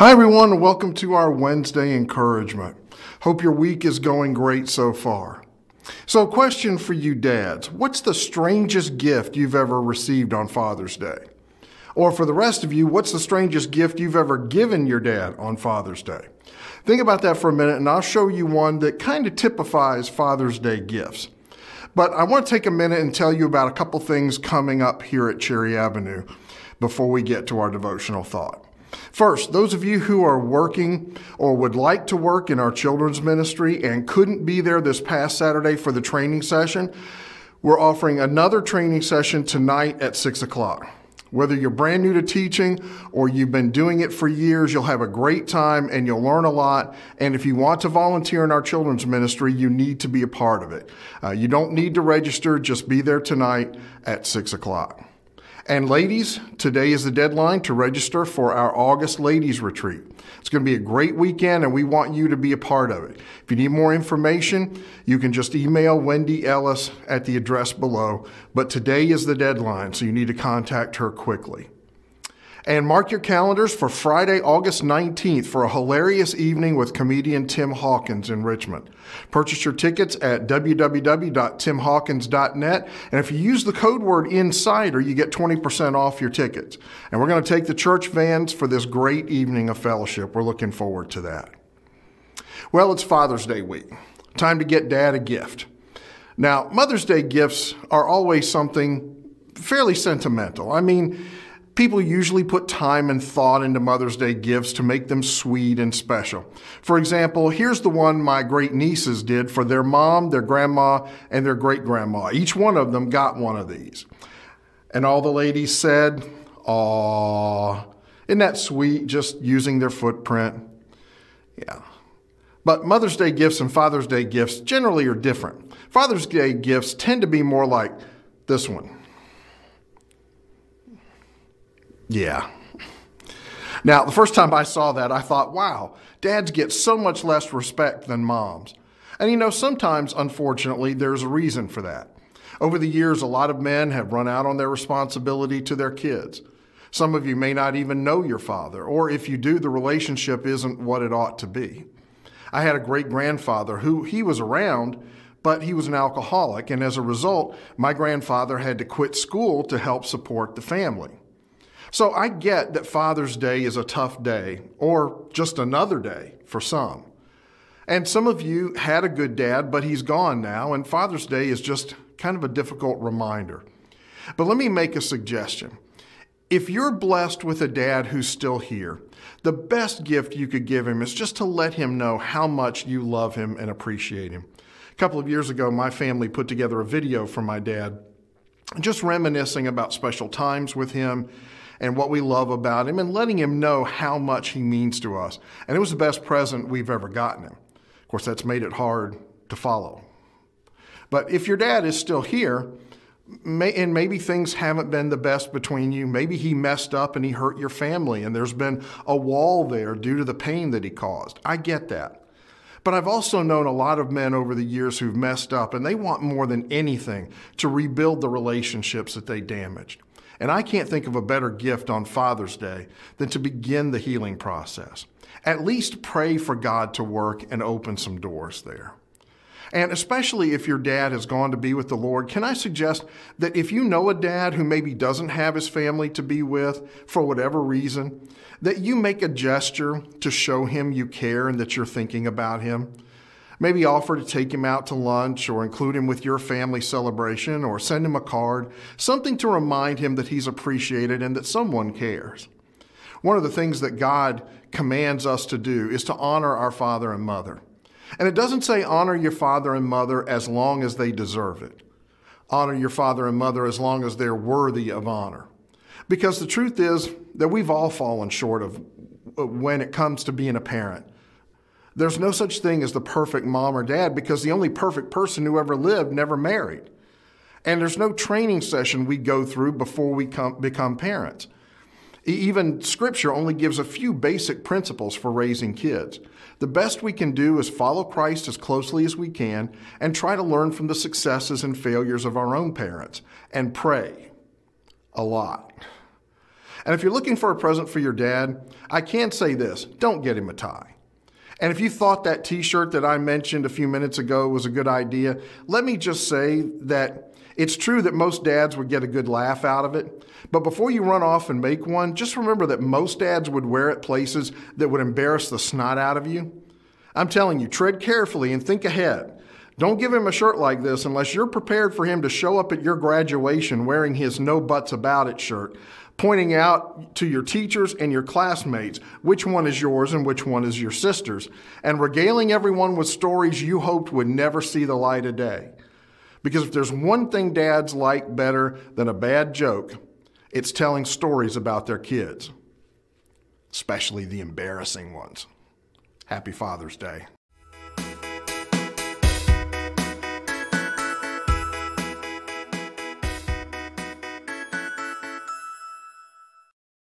Hi everyone, and welcome to our Wednesday encouragement. Hope your week is going great so far. So, question for you dads, what's the strangest gift you've ever received on Father's Day? Or for the rest of you, what's the strangest gift you've ever given your dad on Father's Day? Think about that for a minute and I'll show you one that kind of typifies Father's Day gifts. But I want to take a minute and tell you about a couple things coming up here at Cherry Avenue before we get to our devotional thought. First, those of you who are working or would like to work in our children's ministry and couldn't be there this past Saturday for the training session, we're offering another training session tonight at 6 o'clock. Whether you're brand new to teaching or you've been doing it for years, you'll have a great time and you'll learn a lot. And if you want to volunteer in our children's ministry, you need to be a part of it. You don't need to register, just be there tonight at 6 o'clock. And ladies, today is the deadline to register for our August Ladies Retreat. It's going to be a great weekend and we want you to be a part of it. If you need more information, you can just email Wendy Ellis at the address below. But today is the deadline, so you need to contact her quickly. And mark your calendars for Friday, August 19th for a hilarious evening with comedian Tim Hawkins in Richmond. Purchase your tickets at www.timhawkins.net. And if you use the code word INSIDER, you get 20% off your tickets. And we're going to take the church vans for this great evening of fellowship. We're looking forward to that. Well, it's Father's Day week. Time to get Dad a gift. Now, Mother's Day gifts are always something fairly sentimental. I mean, people usually put time and thought into Mother's Day gifts to make them sweet and special. For example, here's the one my great nieces did for their mom, their grandma, and their great-grandma. Each one of them got one of these. And all the ladies said, "Aw, isn't that sweet, just using their footprint?" Yeah. But Mother's Day gifts and Father's Day gifts generally are different. Father's Day gifts tend to be more like this one. Yeah. Now, the first time I saw that, I thought, wow, dads get so much less respect than moms. And you know, sometimes, unfortunately, there's a reason for that. Over the years, a lot of men have run out on their responsibility to their kids. Some of you may not even know your father, or if you do, the relationship isn't what it ought to be. I had a great-grandfather who he was around, but he was an alcoholic, and as a result, my grandfather had to quit school to help support the family. So I get that Father's Day is a tough day, or just another day for some. And some of you had a good dad, but he's gone now, and Father's Day is just kind of a difficult reminder. But let me make a suggestion. If you're blessed with a dad who's still here, the best gift you could give him is just to let him know how much you love him and appreciate him. A couple of years ago, my family put together a video for my dad, just reminiscing about special times with him and what we love about him, and letting him know how much he means to us. And it was the best present we've ever gotten him. Of course, that's made it hard to follow. But if your dad is still here, and maybe things haven't been the best between you, maybe he messed up and he hurt your family, and there's been a wall there due to the pain that he caused. I get that. But I've also known a lot of men over the years who've messed up, and they want more than anything to rebuild the relationships that they damaged. And I can't think of a better gift on Father's Day than to begin the healing process. At least pray for God to work and open some doors there. And especially if your dad has gone to be with the Lord, can I suggest that if you know a dad who maybe doesn't have his family to be with for whatever reason, that you make a gesture to show him you care and that you're thinking about him. Maybe offer to take him out to lunch or include him with your family celebration or send him a card, something to remind him that he's appreciated and that someone cares. One of the things that God commands us to do is to honor our father and mother. And it doesn't say honor your father and mother as long as they deserve it. Honor your father and mother as long as they're worthy of honor. Because the truth is that we've all fallen short of when it comes to being a parent. There's no such thing as the perfect mom or dad because the only perfect person who ever lived never married. And there's no training session we go through before we become parents. Even Scripture only gives a few basic principles for raising kids. The best we can do is follow Christ as closely as we can and try to learn from the successes and failures of our own parents and pray a lot. And if you're looking for a present for your dad, I can say this, don't get him a tie. And if you thought that t-shirt that I mentioned a few minutes ago was a good idea, let me just say that it's true that most dads would get a good laugh out of it. But before you run off and make one, just remember that most dads would wear it places that would embarrass the snot out of you. I'm telling you, tread carefully and think ahead. Don't give him a shirt like this unless you're prepared for him to show up at your graduation wearing his no buts about it shirt, pointing out to your teachers and your classmates which one is yours and which one is your sister's, and regaling everyone with stories you hoped would never see the light of day. Because if there's one thing dads like better than a bad joke, it's telling stories about their kids, especially the embarrassing ones. Happy Father's Day.